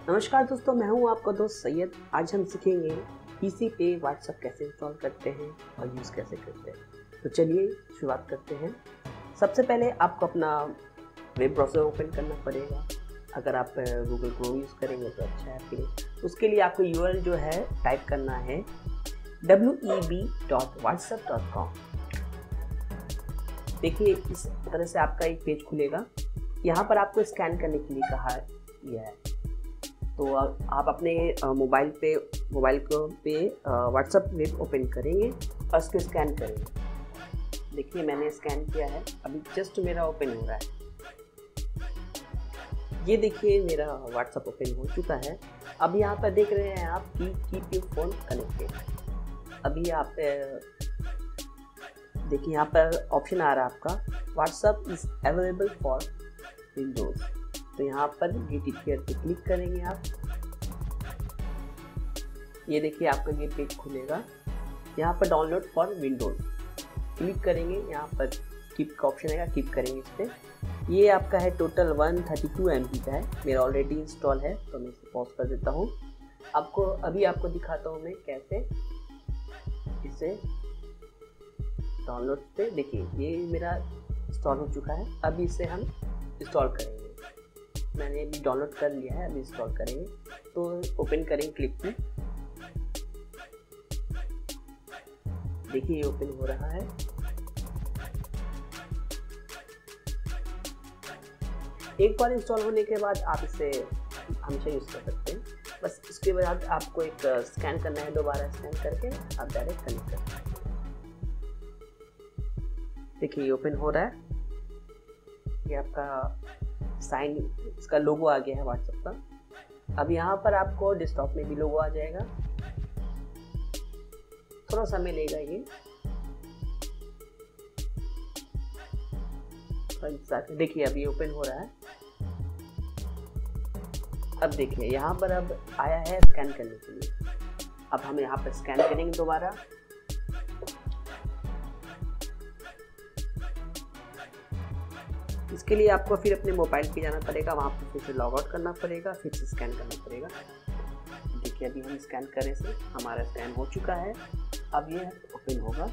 नमस्कार दोस्तों, मैं हूं आपका दोस्त सैयद। आज हम सीखेंगे पीसी पे व्हाट्सएप कैसे इंस्टॉल करते हैं और यूज़ कैसे करते हैं। तो चलिए शुरुआत करते हैं। सबसे पहले आपको अपना वेब ब्राउज़र ओपन करना पड़ेगा। अगर आप गूगल क्रोम यूज़ करेंगे तो अच्छा है आपके लिए। उसके लिए आपको यूआरएल जो है टाइप करना है web.whatsapp.com। देखिए इस तरह से आपका एक पेज खुलेगा। यहाँ पर आपको स्कैन करने के लिए कहा गया है। तो आप अपने मोबाइल पे व्हाट्सएप वेब ओपन करेंगे और उसको स्कैन करेंगे। देखिए मैंने स्कैन किया है, अभी जस्ट मेरा ओपन हो रहा है। ये देखिए मेरा व्हाट्सएप ओपन हो चुका है। अब यहाँ पर देख रहे हैं आप कि कीप योर फोन कनेक्टेड। अभी आप देखिए यहाँ पर ऑप्शन आ रहा है आपका WhatsApp is available for Windows. तो यहाँ पर गेट इट हियर पे क्लिक करेंगे आप। ये देखिए आपका ये पेज खुलेगा। यहाँ पर डाउनलोड फॉर विंडोज क्लिक करेंगे। यहाँ पर कीप का ऑप्शन आएगा, कीप करेंगे इस पर। ये आपका है टोटल 132 MB का है, मेरा ऑलरेडी इंस्टॉल है तो मैं इसे पॉज कर देता हूँ। अभी आपको दिखाता हूँ मैं कैसे इसे डाउनलोड पे। देखिए ये मेरा इंस्टॉल हो चुका है। अब इसे हम इंस्टॉल करेंगे। मैंने अभी डाउनलोड कर लिया है, अभी इंस्टॉल करेंगे। तो ओपन करेंगे क्लिक पे। देखिए ये ओपन हो रहा है। एक बार इंस्टॉल होने के बाद आप इसे हमेशा यूज कर सकते हैं। बस इसके बाद आपको एक स्कैन करना है, दोबारा स्कैन करके आप डायरेक्ट कनेक्ट कर सकते हैं। देखिए ये ओपन हो रहा है। ये आपका साइन, इसका लोगो आ गया है व्हाट्सएप का। अब यहाँ पर आपको डेस्कटॉप में भी लोगो आ जाएगा। थोड़ा समय लेगा ये। देखिए अभी ओपन हो रहा है। अब देखिए यहाँ पर अब आया है स्कैन करने के लिए। अब हम यहाँ पर स्कैन करेंगे दोबारा। इसके लिए आपको फिर अपने मोबाइल पे जाना पड़ेगा, वहाँ पर फिर से लॉग आउट करना पड़ेगा, फिर से स्कैन करना पड़ेगा। देखिए अभी हम स्कैन करने से हमारा स्कैन हो चुका है। अब ये ओपन होगा।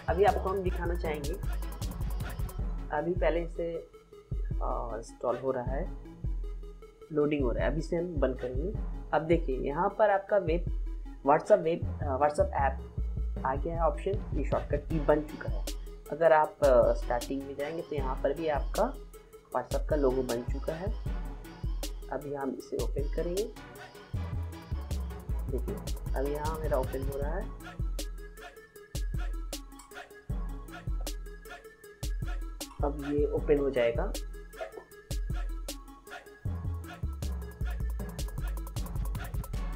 अभी आपको हम दिखाना चाहेंगे। अभी पहले से इंस्टॉल हो रहा है, लोडिंग हो रहा है। अभी से हम बंद करेंगे। अब देखिए यहाँ पर आपका व्हाट्सएप ऐप आ गया है ऑप्शन। ये शॉर्टकट की बन चुका है। अगर आप स्टार्टिंग में जाएंगे तो यहाँ पर भी आपका व्हाट्सएप का लोगो बन चुका है। अभी हम इसे ओपन करेंगे। देखिए अब यहाँ मेरा ओपन हो रहा है। अब ये ओपन हो जाएगा।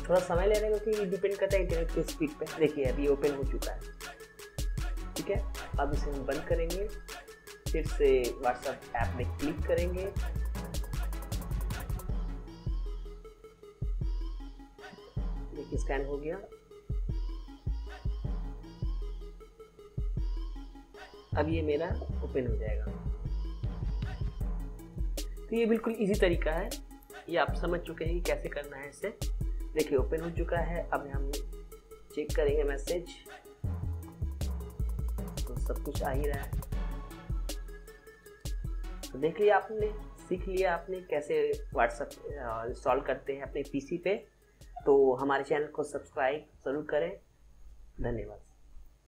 थोड़ा समय ले रहा है क्योंकि डिपेंड करता है इंटरनेट की स्पीड पे। देखिए अभी ओपन हो चुका है। ठीक है, अब इसे हम बंद करेंगे। फिर से व्हाट्सएप ऐप में क्लिक करेंगे। देखिए स्कैन हो गया। अब ये मेरा ओपन हो जाएगा। तो ये बिल्कुल इजी तरीका है, ये आप समझ चुके हैं कि कैसे करना है इसे। देखिए ओपन हो चुका है। अब हम चेक करेंगे मैसेज, तो सब कुछ आ ही रहा है। तो देख लिया आपने, सीख लिया आपने कैसे व्हाट्सएप इंस्टॉल करते हैं अपने पीसी पे। तो हमारे चैनल को सब्सक्राइब ज़रूर करें। धन्यवाद।